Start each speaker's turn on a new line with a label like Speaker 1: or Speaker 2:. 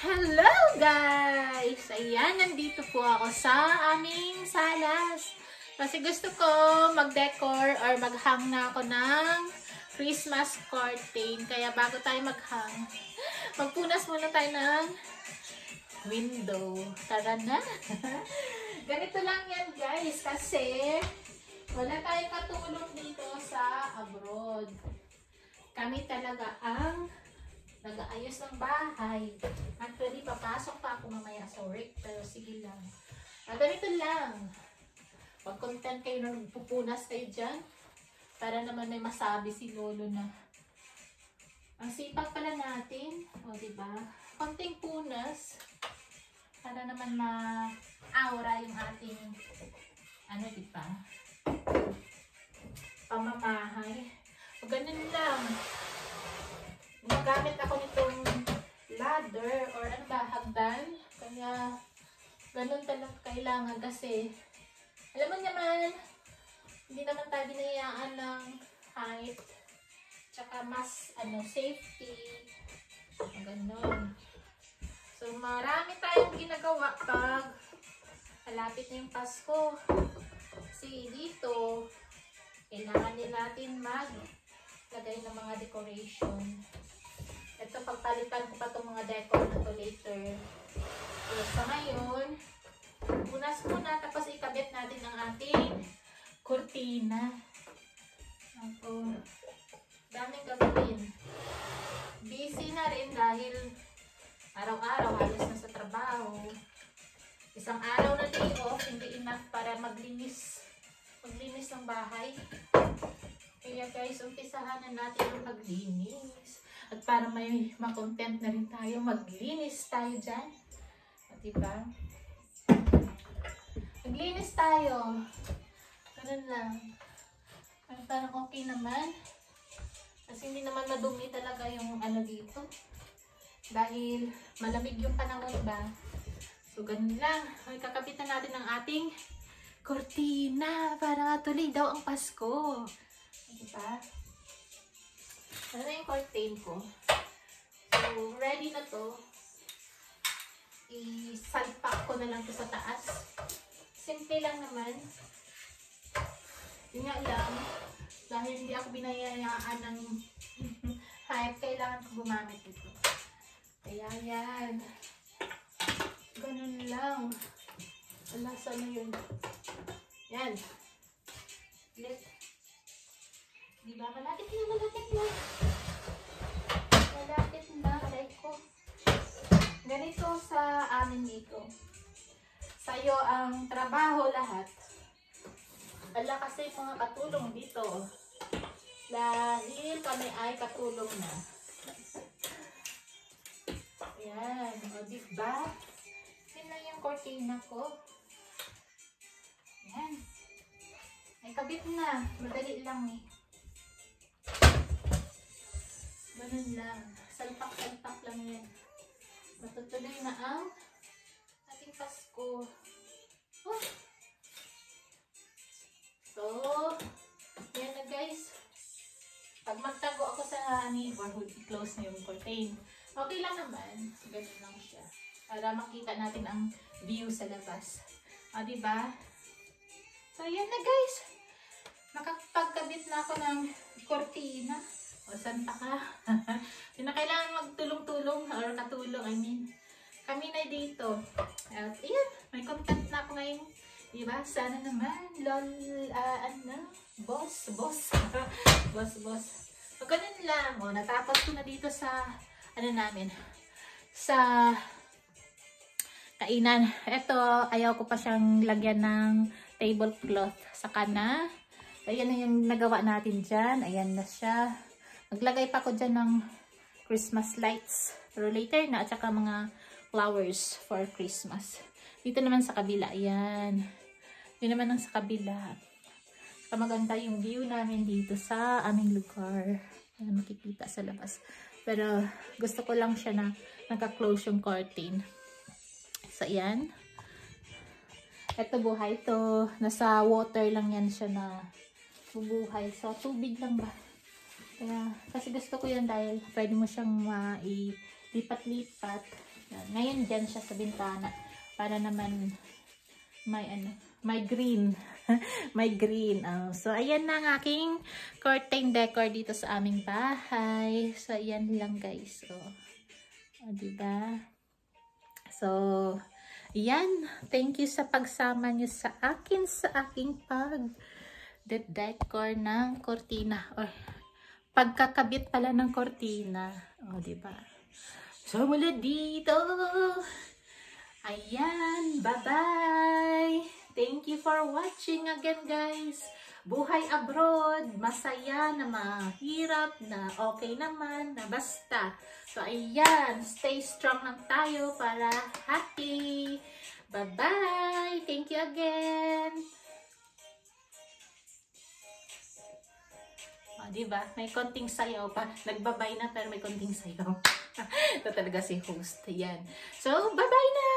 Speaker 1: Hello guys! Ayan, nandito po ako sa aming salas. Kasi gusto ko mag-decor or mag-hang na ako ng Christmas curtain. Kaya bago tayo mag-hang, magpunas muna tayo ng window. Tara na! Ganito lang yan guys kasi wala tayong katulong dito sa abroad. Kami talaga ang nag-aayos ng bahay. Actually, papasok pa ako mamaya sa work. Pero sige lang. Ganito lang. Pag-content kayo na pupunas kayo dyan. Para naman may masabi si Lolo na ang sipag pala natin. O, diba? Konting punas. Para naman ma-aura yung ating diba? Pamamahay. O, ganun lang. Magamit ako nitong ladder or hagdan. Kaya ganun talaga kailangan kasi alam mo naman, hindi naman tayo binayaan ng height. Tsaka mas safety. Ganun. So marami tayong ginagawa pag malapit na yung Pasko. Kasi dito, kailangan din natin maglagay ng mga decoration. Ito, pagpalitan ko pa itong mga decor na to later. So, sa ngayon, punas muna, tapos ikabit natin ang ating kurtina. Ako, daming gagawin. Busy na rin dahil araw-araw halos na sa trabaho. Isang araw na day off, hindi enough para maglinis ng bahay. Kaya guys, umpisahan na natin ang maglinis. At para may makontent na rin tayo, maglinis tayo dyan. At diba? Maglinis tayo. Ganun lang. Parang okay naman. Kasi hindi naman madumi talaga yung dito. Dahil malamig yung panahon ba. So ganun lang. Kakapitan natin ang ating kortina. Para tuloy daw ang Pasko. Diba? Ano na yung curtain ko? So, ready na to. I-salpak ko na lang to sa taas. Simple lang naman. Yun nga lang, dahil hindi ako binayayaan ng hype, kailangan ko gumamit ito. Kaya yan. Ganun lang. Wala, sana yun. Yan. Diba? Malapit na. Malapit na. Aray ko. Ganito sa amin dito. Sa'yo ang trabaho lahat. Wala kasi mga katulong dito. Dahil kami ay katulong na. Ayan. O diba? Yun na yung cortina ko. Ayan. Ay kabit na. Madali lang eh. Ganun lang. Salpak lang yan. Matutuloy na ang ating Pasko. Oh. So, yan na guys. Pag magtago ako sa neighborhood, i-close na yung curtain. Okay lang naman. Ganun lang siya. Para makita natin ang view sa labas. O, diba? So, yan na guys. Nakapagkabit na ako ng cortina. O, saan pa ka? Hindi na kailangan magtulong-tulong or katulong. I mean, kami na dito. At, ayan, may content na ako ngayon. Diba? Sana naman. Boss. Boss. O, ganun lang. O, natapos ko na dito sa, namin. Sa kainan. Ito, ayaw ko pa siyang lagyan ng tablecloth. Saka na. Ayan na yung nagawa natin dyan. Ayan na siya. Naglagay pa ako dyan ng Christmas lights. Pero later na. At saka mga flowers for Christmas. Dito naman sa kabila. Ayan. Dito naman ang sa kabila. Saka maganda yung view namin dito sa aming lugar. Ayan, makikita sa labas. Pero gusto ko lang siya na naka-close yung curtain. So, ayan. Ito buhay to. Nasa water lang yan siya na bubuhay. So, tubig lang ba? Kaya, kasi gusto ko yan dahil pwede mo siyang lipat-lipat. Yan. Ngayon dyan siya sa bintana para naman may green. May green. So, ayan na ang aking curtain decor dito sa aming bahay. So, ayan lang guys. So, diba? So, ayan. Thank you sa pagsama niyo sa akin sa aking decor ng cortina. Or, pagkakabit pala ng cortina. Diba? So, mula dito. Ayan. Bye-bye. Thank you for watching again, guys. Buhay abroad. Masaya na mahirap na okay naman na basta. So, ayan. Stay strong lang tayo para happy. Bye-bye. Thank you again. Diba? May konting sayaw pa. Nagbabay na pero may konting sayaw. Ito talaga si host. Yan. So, bye-bye na!